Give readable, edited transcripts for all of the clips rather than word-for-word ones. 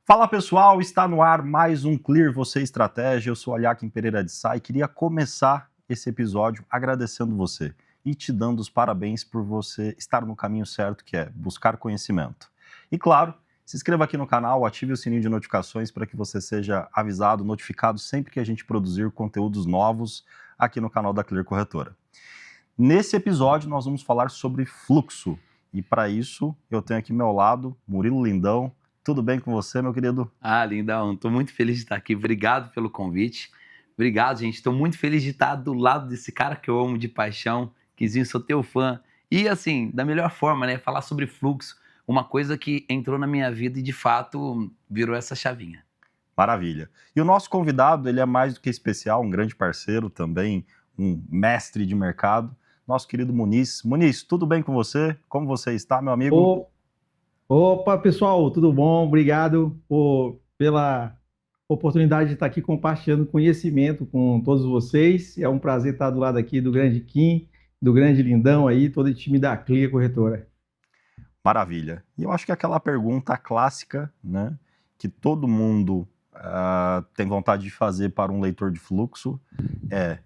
Fala pessoal, está no ar mais um Clear Você Estratégia. Eu sou Aliakim Pereira de Sá e queria começar esse episódio agradecendo você e te dando os parabéns por você estar no caminho certo, que é buscar conhecimento. E claro, se inscreva aqui no canal, ative o sininho de notificações para que você seja avisado, notificado sempre que a gente produzir conteúdos novos aqui no canal da Clear Corretora. Nesse episódio nós vamos falar sobre fluxo e para isso eu tenho aqui ao meu lado Murilo Lindão. Tudo bem com você, meu querido? Lindão, estou muito feliz de estar aqui. Obrigado pelo convite. Obrigado, gente. Estou muito feliz de estar do lado desse cara que eu amo de paixão. Kizinho, sou teu fã. E assim, da melhor forma, né? Falar sobre fluxo, uma coisa que entrou na minha vida e de fato virou essa chavinha. Maravilha. E o nosso convidado, ele é mais do que especial, um grande parceiro também, um mestre de mercado, nosso querido Muniz. Muniz, tudo bem com você? Como você está, meu amigo? Opa, pessoal, tudo bom? Obrigado pela oportunidade de estar aqui compartilhando conhecimento com todos vocês. É um prazer estar do lado aqui do grande Kim, do grande Lindão aí, todo o time da Clear Corretora. Maravilha. E eu acho que aquela pergunta clássica, né, que todo mundo tem vontade de fazer para um leitor de fluxo é: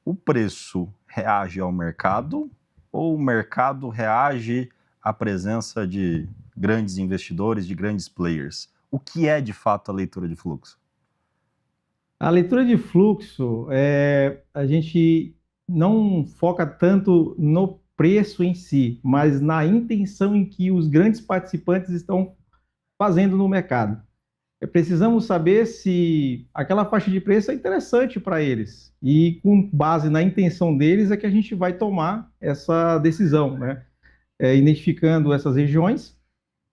o preço reage ao mercado ou o mercado reage à presença de grandes investidores, de grandes players? O que é de fato a leitura de fluxo? A leitura de fluxo, a gente não foca tanto no preço em si, mas na intenção em que os grandes participantes estão fazendo no mercado. Precisamos saber se aquela faixa de preço é interessante para eles. E com base na intenção deles é que a gente vai tomar essa decisão, né? Identificando essas regiões.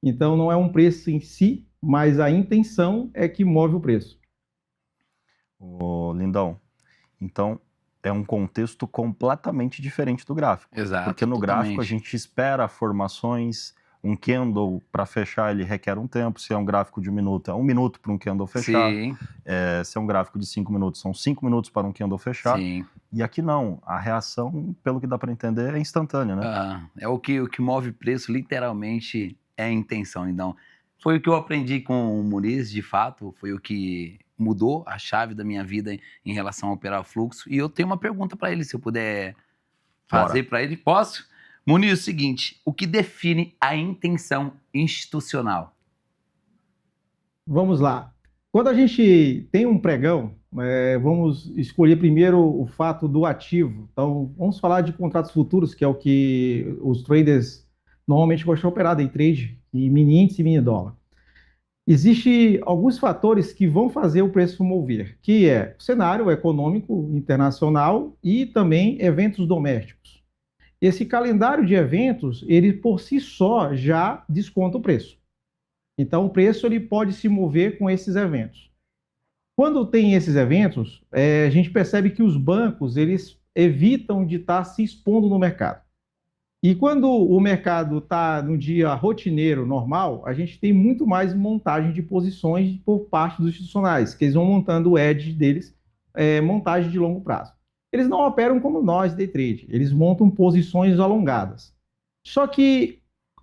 Então, não é um preço em si, mas a intenção é que move o preço. Ô, Lindão, então é um contexto completamente diferente do gráfico. Exato. Porque no totalmente. gráfico a gente espera formações, um candle para fechar ele requer um tempo. Se é um gráfico de 1 minuto, é 1 minuto para um candle fechar. Sim, Se é um gráfico de 5 minutos, são 5 minutos para um candle fechar. sim. E aqui não, a reação, pelo que dá para entender, é instantânea, né? É o que move preço, literalmente, é a intenção. Então, foi o que eu aprendi com o Muniz, de fato, foi o que mudou a chave da minha vida em relação a operar o fluxo. E eu tenho uma pergunta para ele, se eu puder fazer para ele. Posso? Muniz, é o seguinte, o que define a intenção institucional? Vamos lá. Quando a gente tem um pregão, vamos escolher primeiro o fato do ativo. Então, vamos falar de contratos futuros, que é o que os traders normalmente gostam de operar, day trade, e mini índice e mini dólar. Existem alguns fatores que vão fazer o preço mover, que é o cenário econômico internacional e também eventos domésticos. Esse calendário de eventos, ele por si só já desconta o preço. Então, o preço ele pode se mover com esses eventos. Quando tem esses eventos, a gente percebe que os bancos eles evitam de estar se expondo no mercado. E quando o mercado está no dia rotineiro, normal, a gente tem muito mais montagem de posições por parte dos institucionais, que eles vão montando o edge deles, montagem de longo prazo. Eles não operam como nós, day trade, eles montam posições alongadas. Só que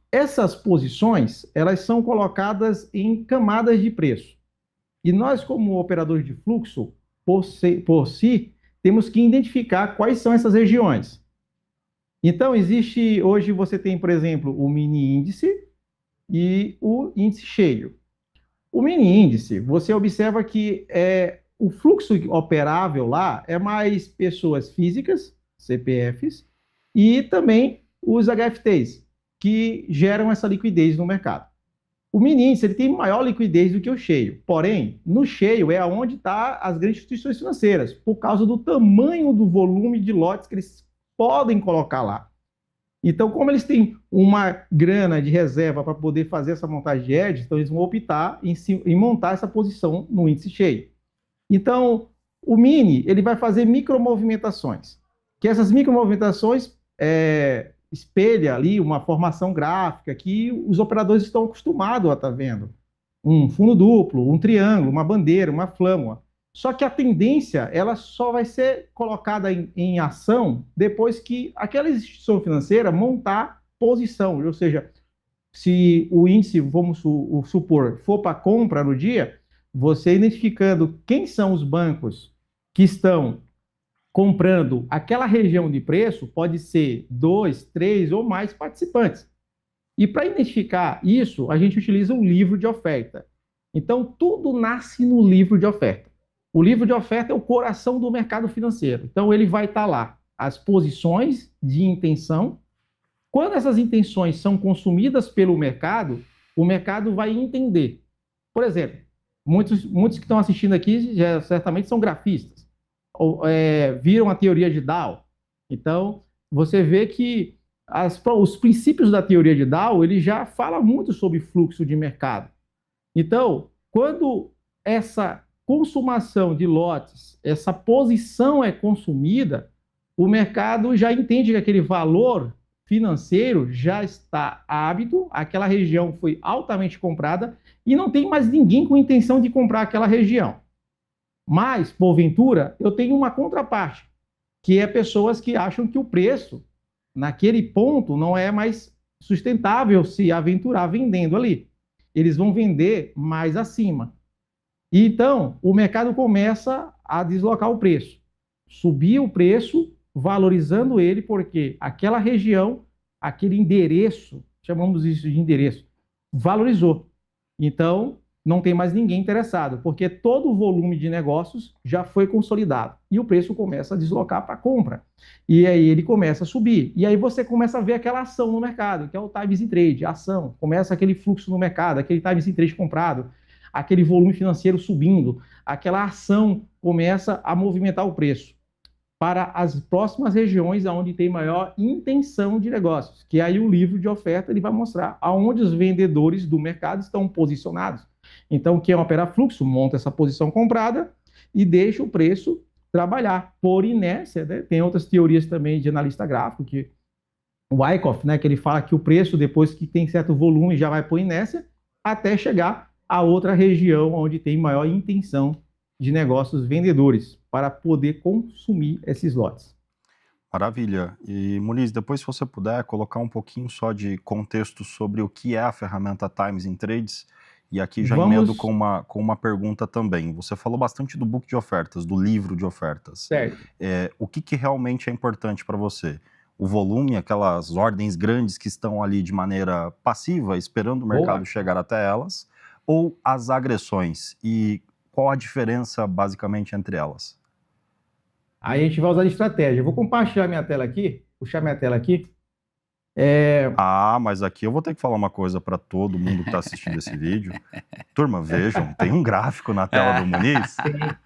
essas posições, elas são colocadas em camadas de preço. E nós, como operadores de fluxo, por si, temos que identificar quais são essas regiões. Então, hoje você tem, por exemplo, o mini índice e o índice cheio. O mini índice, você observa que o fluxo operável lá é mais pessoas físicas, CPFs, e também os HFTs, que geram essa liquidez no mercado. O mini índice ele tem maior liquidez do que o cheio, porém, no cheio é onde estão as grandes instituições financeiras, por causa do tamanho do volume de lotes que eles podem colocar lá. Então, como eles têm uma grana de reserva para poder fazer essa montagem de hedge, então eles vão optar em montar essa posição no índice cheio. Então, o mini ele vai fazer micromovimentações, que essas micromovimentações espelha ali uma formação gráfica que os operadores estão acostumados a estar vendo. Um fundo duplo, um triângulo, uma bandeira, uma flâmula. Só que a tendência ela só vai ser colocada em ação depois que aquela instituição financeira montar posição, ou seja, se o índice, vamos supor, for para compra no dia, você identificando quem são os bancos que estão comprando aquela região de preço, pode ser 2, 3 ou mais participantes. E para identificar isso, a gente utiliza um livro de oferta. Então, tudo nasce no livro de oferta. O livro de oferta é o coração do mercado financeiro. Então, ele vai estar lá as posições de intenção. Quando essas intenções são consumidas pelo mercado, o mercado vai entender. Por exemplo, muitos que estão assistindo aqui já certamente são grafistas, ou, viram a teoria de Dow. Então, você vê que os princípios da teoria de Dow, ele já fala muito sobre fluxo de mercado. Então, quando essa consumação de lotes, essa posição é consumida, o mercado já entende que aquele valor financeiro já está hábito, aquela região foi altamente comprada e não tem mais ninguém com intenção de comprar aquela região. Mas, porventura, eu tenho uma contraparte, que é pessoas que acham que o preço, naquele ponto, não é mais sustentável se aventurar vendendo ali. Eles vão vender mais acima. E então, o mercado começa a deslocar o preço. Subir o preço, valorizando ele, porque aquela região, aquele endereço, chamamos isso de endereço, valorizou. Então, não tem mais ninguém interessado, porque todo o volume de negócios já foi consolidado. E o preço começa a deslocar para a compra. E aí ele começa a subir. E aí você começa a ver aquela ação no mercado, que é o times in trade, a ação. Começa aquele fluxo no mercado, aquele times in trade comprado, aquele volume financeiro subindo, aquela ação começa a movimentar o preço para as próximas regiões onde tem maior intenção de negócios, que aí o livro de oferta ele vai mostrar aonde os vendedores do mercado estão posicionados. Então, quem opera fluxo monta essa posição comprada e deixa o preço trabalhar por inércia, né? Tem outras teorias também de analista gráfico, que o Wyckoff, né, que ele fala que o preço, depois que tem certo volume, já vai por inércia, até chegar a outra região onde tem maior intenção de negócios vendedores para poder consumir esses lotes. Maravilha. E, Muniz, depois se você puder colocar um pouquinho só de contexto sobre o que é a ferramenta Times in Trades, e aqui já emendo com uma pergunta também. Você falou bastante do book de ofertas, do livro de ofertas. Certo. O que realmente é importante para você? O volume, aquelas ordens grandes que estão ali de maneira passiva, esperando o mercado chegar até elas, ou as agressões? E qual a diferença, basicamente, entre elas? Aí a gente vai usar de estratégia. Eu vou compartilhar minha tela aqui, puxar minha tela aqui. Mas aqui eu vou ter que falar uma coisa para todo mundo que está assistindo esse vídeo. Turma, vejam, tem um gráfico na tela do Muniz?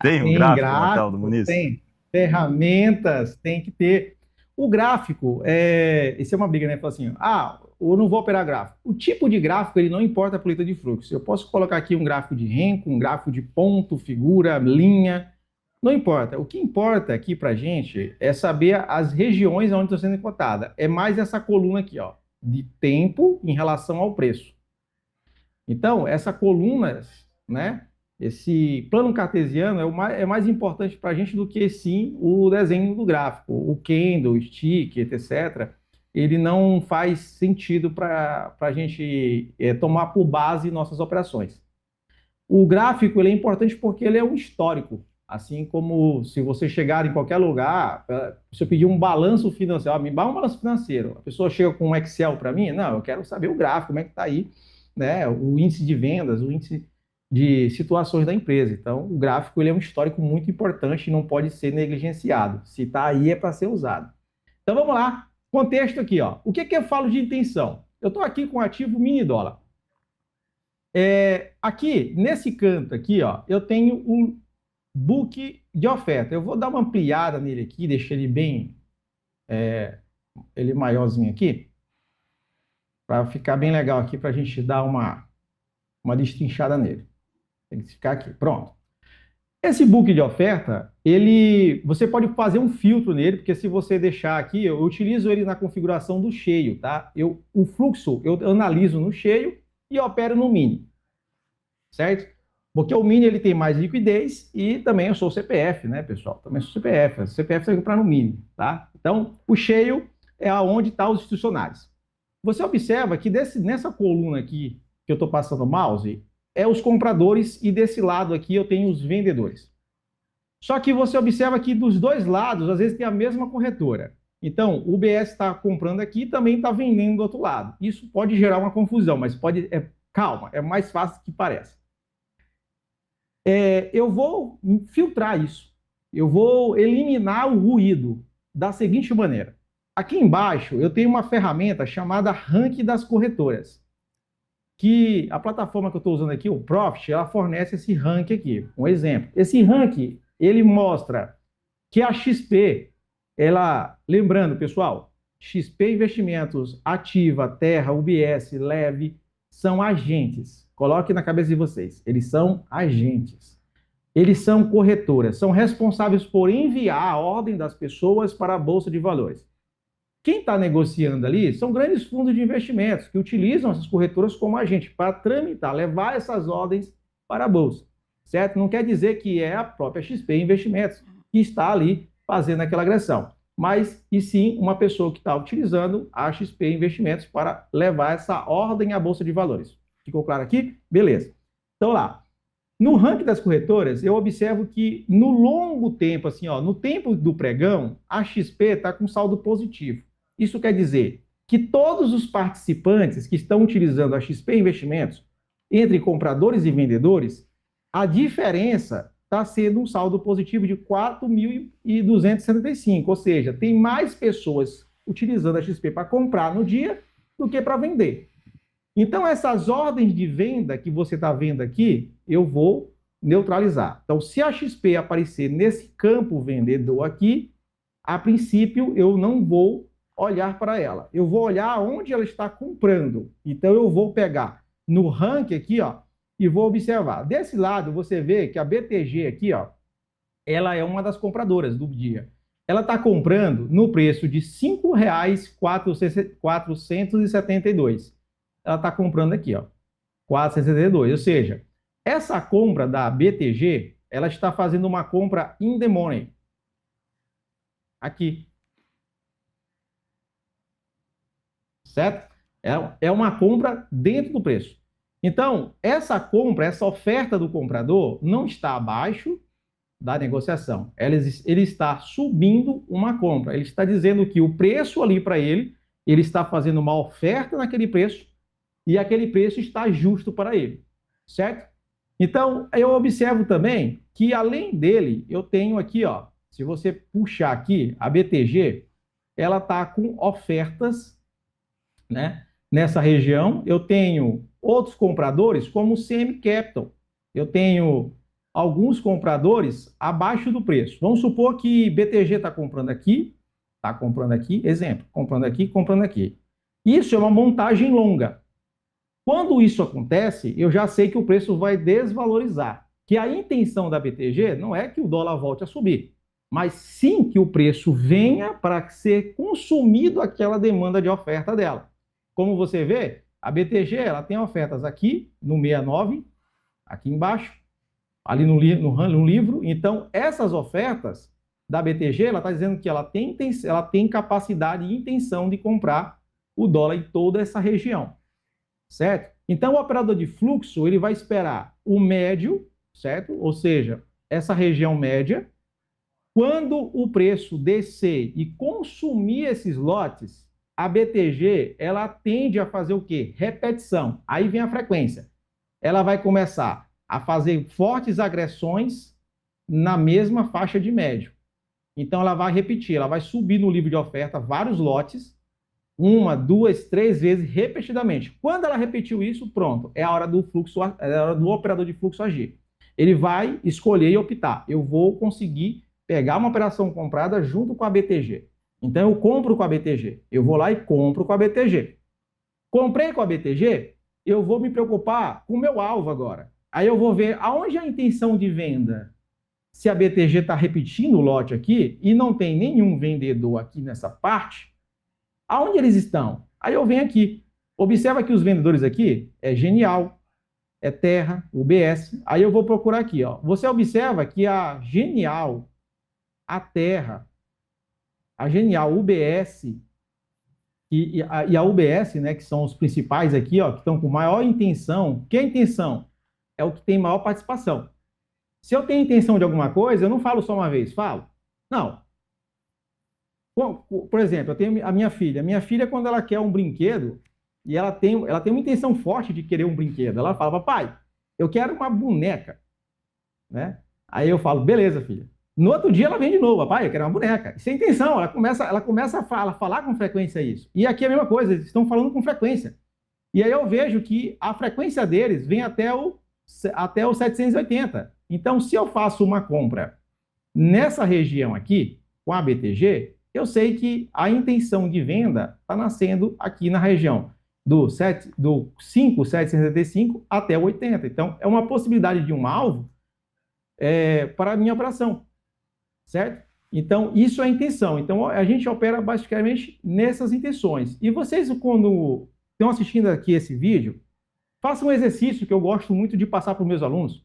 Tem um gráfico na tela do Muniz? Tem ferramentas, tem que ter. O gráfico, isso é uma briga, né? Fala assim, eu não vou operar gráfico. O tipo de gráfico, ele não importa a política de fluxo. Eu posso colocar aqui um gráfico de Renko, um gráfico de ponto, figura, linha, não importa. O que importa aqui para a gente é saber as regiões onde estão sendo cotadas. É mais essa coluna aqui, ó, de tempo em relação ao preço. Então, essa coluna, né, esse plano cartesiano é mais importante para a gente do que, sim, o desenho do gráfico. O candle, o stick, etc., ele não faz sentido para a gente tomar por base nossas operações. O gráfico ele é importante porque ele é um histórico. Assim como se você chegar em qualquer lugar, se eu pedir um balanço financeiro, me dá um balanço financeiro, a pessoa chega com um Excel para mim, não, eu quero saber o gráfico, como é que está aí, né, o índice de vendas, o índice de situações da empresa. Então, o gráfico ele é um histórico muito importante e não pode ser negligenciado. Se está aí, é para ser usado. Então, vamos lá. Contexto aqui, ó. O que eu falo de intenção? Eu estou aqui com o ativo mini dólar. Aqui, nesse canto aqui, ó, eu tenho um book de oferta. Eu vou dar uma ampliada nele aqui, deixar ele bem, ele maiorzinho aqui, para ficar bem legal aqui, para a gente dar uma destrinchada nele. Tem que ficar aqui, pronto. Esse book de oferta, você pode fazer um filtro nele, porque se você deixar aqui, eu utilizo ele na configuração do cheio, tá? O fluxo eu analiso no cheio e opero no mini, certo? Porque o mini ele tem mais liquidez e também eu sou CPF, né, pessoal? Também sou CPF. O CPF tem que comprar no mini, tá? Então, o cheio é aonde estão os institucionais. Você observa que nessa coluna aqui, que eu estou passando o mouse, é os compradores e desse lado aqui eu tenho os vendedores. Só que você observa que dos dois lados, às vezes tem a mesma corretora. Então, o UBS está comprando aqui e também está vendendo do outro lado. Isso pode gerar uma confusão, mas calma, é mais fácil do que parece. Eu vou filtrar isso. Eu vou eliminar o ruído da seguinte maneira. Aqui embaixo eu tenho uma ferramenta chamada Ranking das Corretoras, que a plataforma que eu estou usando aqui, o Profit, ela fornece esse ranking aqui. Um exemplo. Esse ranking, ele mostra que a XP, lembrando, pessoal, XP Investimentos, Ativa, Terra, UBS, Leve, são agentes. Coloque na cabeça de vocês, eles são agentes. Eles são corretoras, são responsáveis por enviar a ordem das pessoas para a Bolsa de Valores. Quem está negociando ali são grandes fundos de investimentos que utilizam essas corretoras como agente para tramitar, levar essas ordens para a Bolsa, certo? Não quer dizer que é a própria XP Investimentos que está ali fazendo aquela agressão, mas e sim uma pessoa que está utilizando a XP Investimentos para levar essa ordem à Bolsa de Valores. Ficou claro aqui? Beleza. Então lá, no ranking das corretoras, eu observo que no longo tempo, assim, ó, no tempo do pregão, a XP está com saldo positivo. Isso quer dizer que todos os participantes que estão utilizando a XP Investimentos, entre compradores e vendedores, a diferença está sendo um saldo positivo de 4.275, ou seja, tem mais pessoas utilizando a XP para comprar no dia do que para vender. Então, essas ordens de venda que você está vendo aqui, eu vou neutralizar. Então, se a XP aparecer nesse campo vendedor aqui, a princípio, eu não vou olhar para ela. Eu vou olhar onde ela está comprando. Então, eu vou pegar no ranking aqui, ó, e vou observar. Desse lado, você vê que a BTG aqui, ó, ela é uma das compradoras do dia. Ela está comprando no preço de R$ 5,472. Ela está comprando aqui, ó, 4,62. Ou seja, essa compra da BTG, ela está fazendo uma compra in the money. Aqui. Certo? É uma compra dentro do preço. Então, essa compra, essa oferta do comprador não está abaixo da negociação. Ele está subindo uma compra. Ele está dizendo que o preço ali para ele está fazendo uma oferta naquele preço e aquele preço está justo para ele. Certo? Então, eu observo também que, além dele, eu tenho aqui, ó, se você puxar aqui, a BTG, ela está com ofertas, né? Nessa região, eu tenho outros compradores, como o CM Capital. Eu tenho alguns compradores abaixo do preço. Vamos supor que BTG está comprando aqui, exemplo, comprando aqui. Isso é uma montagem longa. Quando isso acontece, eu já sei que o preço vai desvalorizar. Que a intenção da BTG não é que o dólar volte a subir, mas sim que o preço venha para ser consumido aquela demanda de oferta dela. Como você vê, a BTG ela tem ofertas aqui no 69, aqui embaixo, ali no livro. Então, essas ofertas da BTG, ela está dizendo que ela tem capacidade e intenção de comprar o dólar em toda essa região, certo? Então, o operador de fluxo, ele vai esperar o médio, certo? Ou seja, essa região média. Quando o preço descer e consumir esses lotes, a BTG, ela tende a fazer o quê? Repetição. Aí vem a frequência. Ela vai começar a fazer fortes agressões na mesma faixa de médio. Então, ela vai repetir, ela vai subir no livro de oferta vários lotes, 1, 2, 3 vezes repetidamente. Quando ela repetiu isso, pronto, é a hora do operador de fluxo agir. Ele vai escolher e optar. Eu vou conseguir pegar uma operação comprada junto com a BTG. Então, eu compro com a BTG. Eu vou lá e compro com a BTG. Comprei com a BTG, eu vou me preocupar com o meu alvo agora. Aí eu vou ver aonde é a intenção de venda. Se a BTG está repetindo o lote aqui e não tem nenhum vendedor aqui nessa parte, aonde eles estão? Aí eu venho aqui. Observa que os vendedores aqui é Genial, é Terra, UBS. Aí eu vou procurar aqui, ó. Você observa que a Genial, a Terra, a Genial, UBS, e a UBS, né, que são os principais aqui, ó, que estão com maior intenção. Que é a intenção? É o que tem maior participação. Se eu tenho intenção de alguma coisa, eu não falo só uma vez, falo. Não. Por exemplo, eu tenho a minha filha. A minha filha, quando ela quer um brinquedo, e ela tem uma intenção forte de querer um brinquedo, ela fala, papai, eu quero uma boneca, né? Aí eu falo, beleza, filha. No outro dia ela vem de novo, papai, eu quero uma boneca. Isso é intenção, ela começa a falar com frequência isso. E aqui é a mesma coisa, eles estão falando com frequência. E aí eu vejo que a frequência deles vem até o 780. Então, se eu faço uma compra nessa região aqui, com a BTG, eu sei que a intenção de venda está nascendo aqui na região do 5,765 até o 80. Então, é uma possibilidade de um alvo para a minha operação, certo? Então, isso é a intenção. Então, a gente opera basicamente nessas intenções. E vocês, quando estão assistindo aqui esse vídeo, façam um exercício que eu gosto muito de passar para os meus alunos,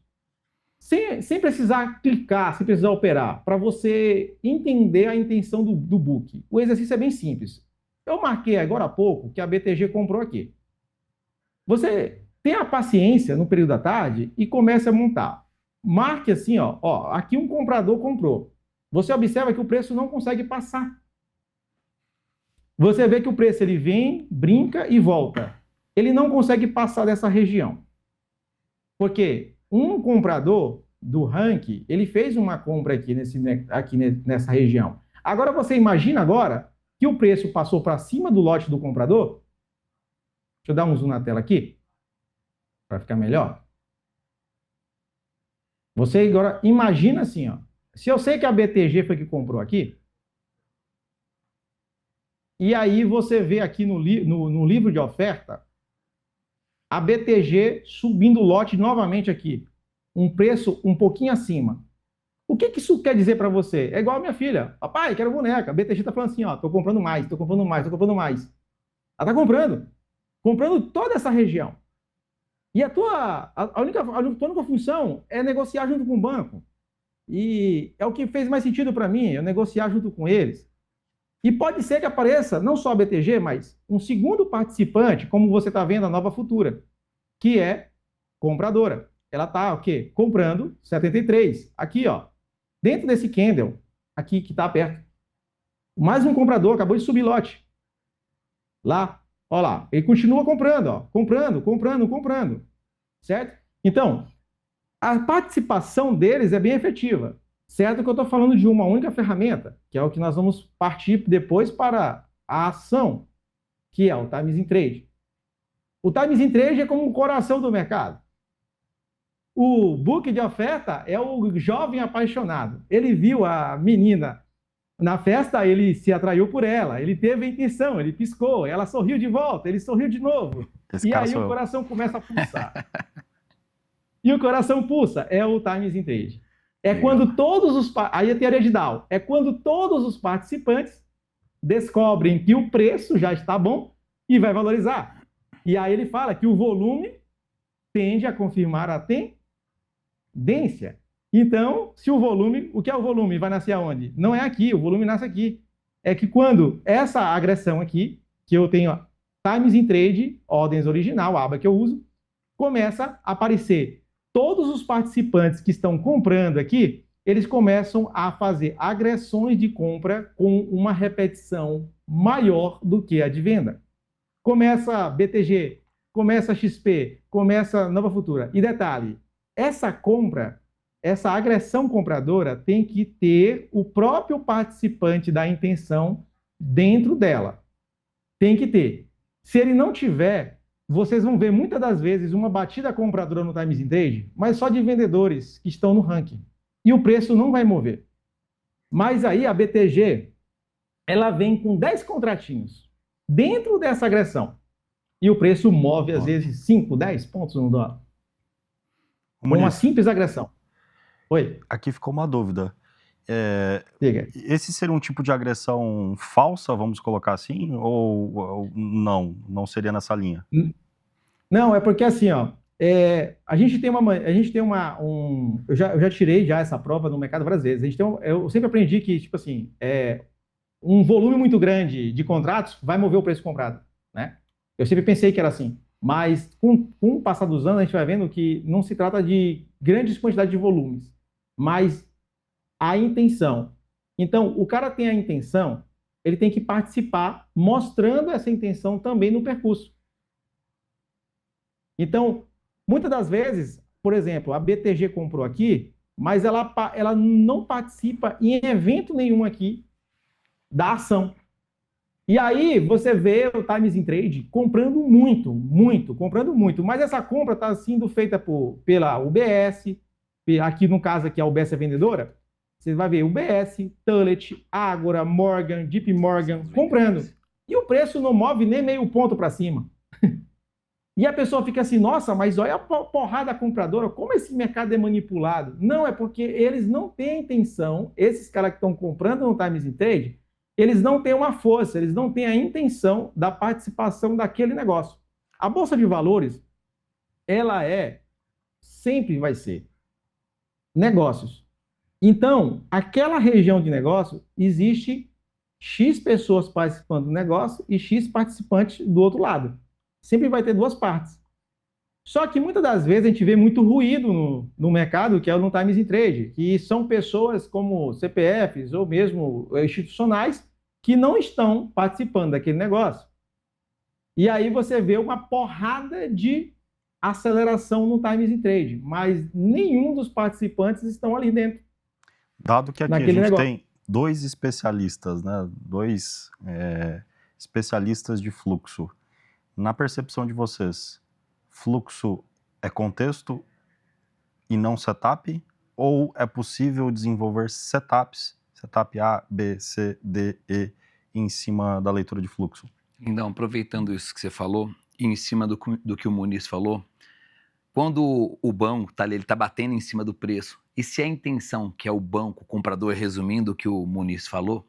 sem precisar clicar, sem precisar operar, para você entender a intenção do book. O exercício é bem simples. Eu marquei agora há pouco que a BTG comprou aqui. Você tenha paciência no período da tarde e comece a montar. Marque assim, ó, aqui um comprador comprou. Você observa que o preço não consegue passar. Você vê que o preço ele vem, brinca e volta. Ele não consegue passar dessa região. Porque um comprador do ranking, ele fez uma compra aqui nessa região. Agora você imagina agora que o preço passou para cima do lote do comprador. Deixa eu dar um zoom na tela aqui, para ficar melhor. Você agora imagina assim, ó. Se eu sei que a BTG foi que comprou aqui, e aí você vê aqui no livro de oferta, a BTG subindo o lote novamente aqui. Um preço um pouquinho acima. O que isso quer dizer para você? É igual a minha filha. Papai, quero boneca. A BTG está falando assim, ó, tô comprando mais, tô comprando mais, tô comprando mais. Ela está comprando. Comprando toda essa região. E a tua única função é negociar junto com o banco. E é o que fez mais sentido para mim, eu negociar junto com eles. E pode ser que apareça não só a BTG, mas um segundo participante, como você está vendo a Nova Futura, que é compradora. Ela está o quê? Comprando 73. Aqui, ó, dentro desse candle, aqui que está aberto. Mais um comprador acabou de subir lote. Lá, ó lá, ele continua comprando, ó, comprando. Certo? Então, a participação deles é bem efetiva. Certo que eu estou falando de uma única ferramenta, que é o que nós vamos partir depois para a ação, que é o Times in Trade. O Times in Trade é como o coração do mercado. O book de oferta é o jovem apaixonado. Ele viu a menina na festa, ele se atraiu por ela, ele teve a intenção, ele piscou, ela sorriu de volta, ele sorriu de novo. E aí o coração começa a pulsar. E o coração pulsa, é o Times in Trade. É quando todos os... Aí a teoria de Dow. É quando todos os participantes descobrem que o preço já está bom e vai valorizar. E aí ele fala que o volume tende a confirmar a tendência. Então, se o volume... O que é o volume? Vai nascer aonde? Não é aqui, o volume nasce aqui. É que quando essa agressão aqui, que eu tenho ó, Times in Trade, ordens original, a aba que eu uso, começa a aparecer todos os participantes que estão comprando aqui, eles começam a fazer agressões de compra com uma repetição maior do que a de venda. Começa BTG, começa XP, começa Nova Futura. E detalhe, essa compra, essa agressão compradora tem que ter o próprio participante da intenção dentro dela. Tem que ter. Se ele não tiver, vocês vão ver muitas das vezes uma batida compradora no Times in Trade, mas só de vendedores que estão no ranking. E o preço não vai mover. Mas aí a BTG, ela vem com 10 contratinhos dentro dessa agressão. E o preço move, às vezes, 5, 10 pontos no dólar. Uma simples agressão. Oi? Aqui ficou uma dúvida. Diga. Esse seria um tipo de agressão falsa, vamos colocar assim? Ou não? Não seria nessa linha? Não, é porque assim, ó, a gente tem eu já tirei já essa prova no mercado várias vezes. Eu sempre aprendi que, tipo assim, um volume muito grande de contratos vai mover o preço comprado, né? Eu sempre pensei que era assim, mas com o passar dos anos a gente vai vendo que não se trata de grandes quantidades de volumes, mas a intenção. Então, o cara tem a intenção, ele tem que participar mostrando essa intenção também no percurso. Então, muitas das vezes, por exemplo, a BTG comprou aqui, mas ela não participa em evento nenhum aqui da ação. E aí você vê o Times in Trade comprando comprando muito. Mas essa compra está sendo feita pela UBS, aqui no caso aqui a UBS é vendedora, você vai ver UBS, Tullet, Ágora, Morgan, JP Morgan comprando. E o preço não move nem meio ponto para cima. E a pessoa fica assim, nossa, mas olha a porrada compradora, como esse mercado é manipulado? Não, é porque eles não têm a intenção, esses caras que estão comprando no Times in Trade, eles não têm uma força, eles não têm a intenção da participação daquele negócio. A Bolsa de Valores, ela sempre vai ser negócios. Então, aquela região de negócio, existe X pessoas participando do negócio e X participantes do outro lado. Sempre vai ter duas partes. Só que muitas das vezes a gente vê muito ruído no mercado, que é no Times in Trade, que são pessoas como CPFs ou mesmo institucionais que não estão participando daquele negócio. E aí você vê uma porrada de aceleração no Times in Trade, mas nenhum dos participantes estão ali dentro. Dado que aqui a gente tem dois especialistas, né? Dois especialistas de fluxo. Na percepção de vocês, fluxo é contexto e não setup? Ou é possível desenvolver setups, setup A, B, C, D, E, em cima da leitura de fluxo? Então, aproveitando isso que você falou, e em cima do que o Muniz falou, quando o banco ele está batendo em cima do preço, e se a intenção, que é o banco, o comprador, resumindo o que o Muniz falou,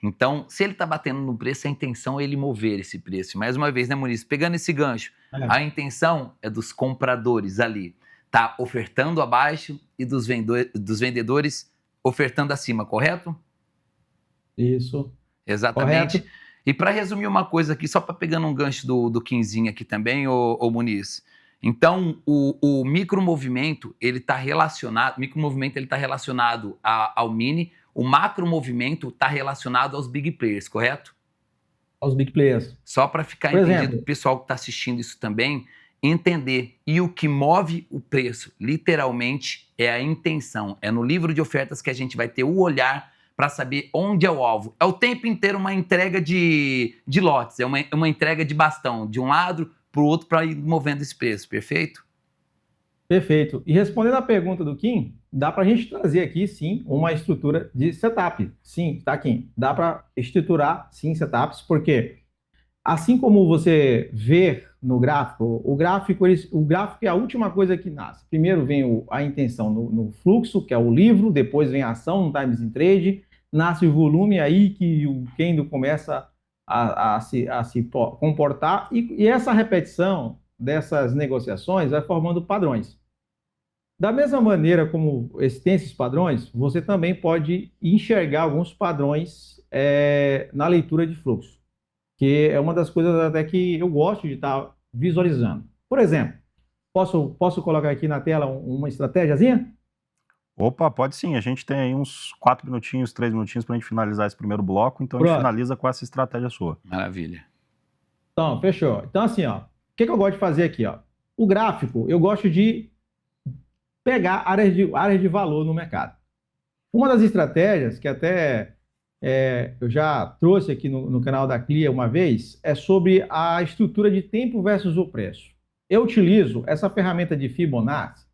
então, se ele está batendo no preço, a intenção é ele mover esse preço. Mais uma vez, né, Muniz? Pegando esse gancho, a intenção é dos compradores ali. Tá ofertando abaixo e dos vendedores ofertando acima, correto? Isso. Exatamente. Correto. E para resumir uma coisa aqui, só para pegando um gancho do Quinzinho aqui também, ô Muniz. Então, o micromovimento, ele está relacionado, ao mini, o macromovimento está relacionado aos big players, correto? Aos big players. Só para ficar entendido, o pessoal que está assistindo isso também, entender. E o que move o preço, literalmente, é a intenção. É no livro de ofertas que a gente vai ter o olhar para saber onde é o alvo. É o tempo inteiro uma entrega de lotes, é uma entrega de bastão, de um lado para o outro, para ir movendo esse preço, perfeito? Perfeito. E respondendo à pergunta do Kim, dá para a gente trazer aqui, sim, uma estrutura de setup. Sim, tá, Kim? Dá para estruturar, sim, setups, porque assim como você vê no gráfico, o gráfico é a última coisa que nasce. Primeiro vem a intenção no fluxo, que é o livro, depois vem a ação no Times in Trade, nasce o volume aí que o candle começa a se comportar, e essa repetição dessas negociações vai formando padrões. Da mesma maneira como tem esses padrões, você também pode enxergar alguns padrões na leitura de fluxo, que é uma das coisas até que eu gosto de estar visualizando. Por exemplo, posso colocar aqui na tela uma estratégiazinha? Opa, pode sim. A gente tem aí uns 4 minutinhos, 3 minutinhos para a gente finalizar esse primeiro bloco, então a gente finaliza com essa estratégia sua. Maravilha. Então, fechou. Então, assim, ó, o que eu gosto de fazer aqui? Ó? O gráfico, eu gosto de pegar áreas de valor no mercado. Uma das estratégias, que até eu já trouxe aqui no canal da Clia uma vez, é sobre a estrutura de tempo versus o preço. Eu utilizo essa ferramenta de Fibonacci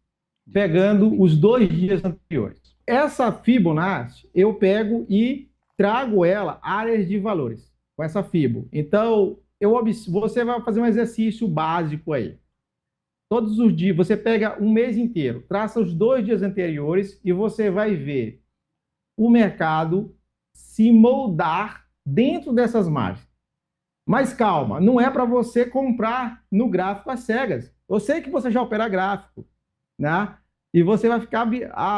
pegando os 2 dias anteriores. Essa Fibonacci, eu pego e trago ela áreas de valores com essa Fibo. Então, você vai fazer um exercício básico aí. Todos os dias, você pega um mês inteiro, traça os 2 dias anteriores e você vai ver o mercado se moldar dentro dessas margens. Mas calma, não é para você comprar no gráfico às cegas. Eu sei que você já opera gráfico, né? E você vai ficar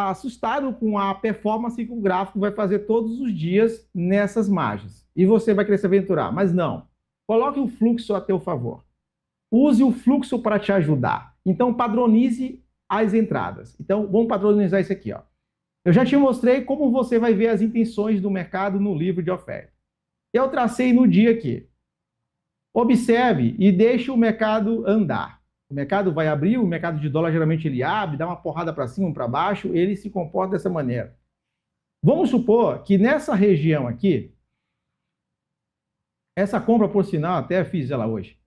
assustado com a performance que o gráfico vai fazer todos os dias nessas margens. E você vai querer se aventurar. Mas não. Coloque o fluxo a teu favor. Use o fluxo para te ajudar. Então, padronize as entradas. Então, vamos padronizar isso aqui, ó. Eu já te mostrei como você vai ver as intenções do mercado no livro de oferta. Eu tracei no dia aqui. Observe e deixe o mercado andar. O mercado vai abrir, o mercado de dólar geralmente ele abre, dá uma porrada para cima, para baixo, ele se comporta dessa maneira. Vamos supor que nessa região aqui, essa compra, por sinal, até fiz ela hoje.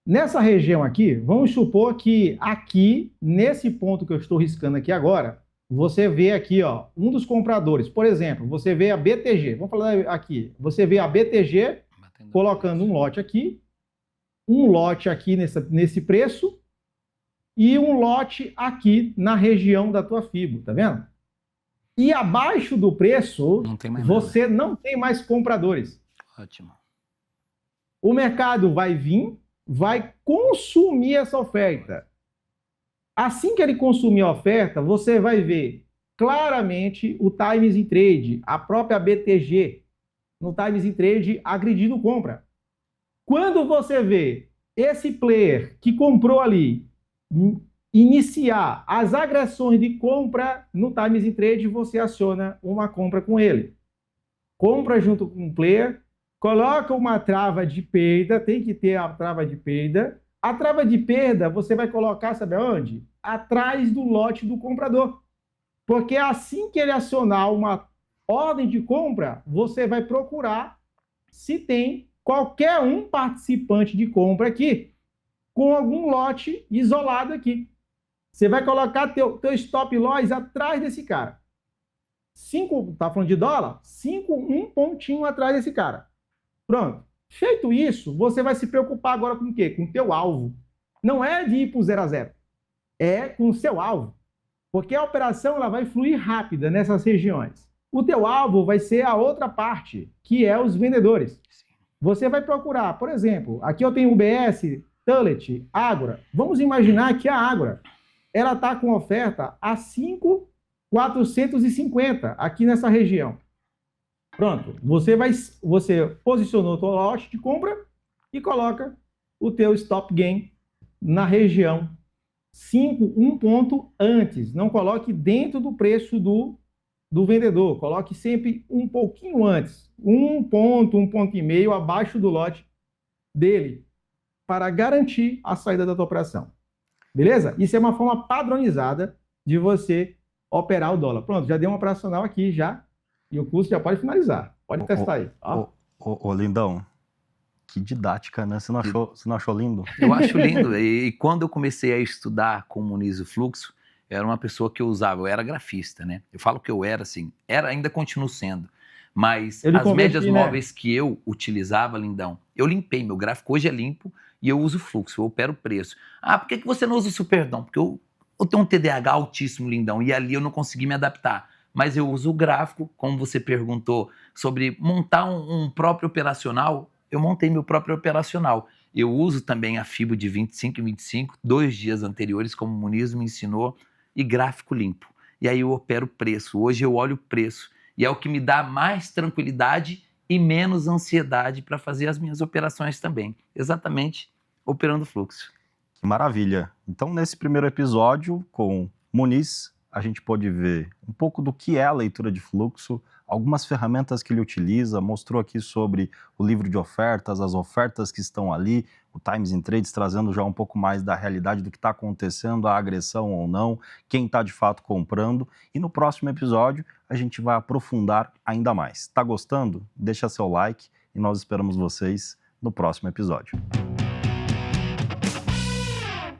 Nessa região aqui, vamos supor que aqui, nesse ponto que eu estou riscando aqui agora, você vê aqui, ó, um dos compradores. Por exemplo, você vê a BTG. Vamos falar aqui. Você vê a BTG colocando um lote aqui nesse preço e um lote aqui na região da tua FIBO, tá vendo? E abaixo do preço, você não tem mais compradores. Ótimo. O mercado vai vir, vai consumir essa oferta. Assim que ele consumir a oferta, você vai ver claramente o Times in Trade, a própria BTG, no Times in Trade agredindo compra. Quando você vê esse player que comprou ali iniciar as agressões de compra no Times in Trade, você aciona uma compra com ele. Compra junto com o player, coloca uma trava de perda, tem que ter a trava de perda. A trava de perda você vai colocar, sabe aonde? Atrás do lote do comprador. Porque assim que ele acionar uma ordem de compra, você vai procurar se tem qualquer um participante de compra aqui com algum lote isolado aqui. Você vai colocar teu stop loss atrás desse cara. Tá falando de dólar? Um pontinho atrás desse cara. Pronto. Feito isso, você vai se preocupar agora com o quê? Com o teu alvo. Não é de ir para o 0 a 0. É com o seu alvo. Porque a operação ela vai fluir rápida nessas regiões. O teu alvo vai ser a outra parte, que é os vendedores. Você vai procurar, por exemplo, aqui eu tenho UBS, Tullet, Ágora. Vamos imaginar que a Ágora ela está com oferta a 5.450 aqui nessa região. Pronto, você posicionou o teu lote de compra e coloca o teu stop gain na região 5, um ponto antes. Não coloque dentro do preço do vendedor, coloque sempre um pouquinho antes, um ponto e meio abaixo do lote dele, para garantir a saída da tua operação. Beleza? Isso é uma forma padronizada de você operar o dólar. Pronto, já deu uma operacional aqui já. E o curso já pode finalizar. Pode testar aí. Ô, Lindão, que didática, né? Você não achou lindo? Eu acho lindo. E quando eu comecei a estudar com o Muniz o Fluxo, era uma pessoa que eu era grafista, né? Eu falo que eu era assim, ainda continuo sendo. Mas as médias móveis que eu utilizava, Lindão, eu limpei. Meu gráfico hoje é limpo e eu uso fluxo, eu opero preço. Ah, por que você não usa o Superdom? Porque eu tenho um TDAH altíssimo, Lindão, e ali eu não consegui me adaptar. Mas eu uso o gráfico, como você perguntou, sobre montar um próprio operacional. Eu montei meu próprio operacional. Eu uso também a FIBO de 25 e 25, 2 dias anteriores, como o Muniz me ensinou, e gráfico limpo. E aí eu opero preço. Hoje eu olho o preço. E é o que me dá mais tranquilidade e menos ansiedade para fazer as minhas operações também. Exatamente, operando fluxo. Que maravilha. Então, nesse primeiro episódio com Muniz, a gente pôde ver um pouco do que é a leitura de fluxo, algumas ferramentas que ele utiliza, mostrou aqui sobre o livro de ofertas, as ofertas que estão ali, o Times in Trades trazendo já um pouco mais da realidade do que está acontecendo, a agressão ou não, quem está de fato comprando. E no próximo episódio a gente vai aprofundar ainda mais. Está gostando? Deixa seu like e nós esperamos vocês no próximo episódio.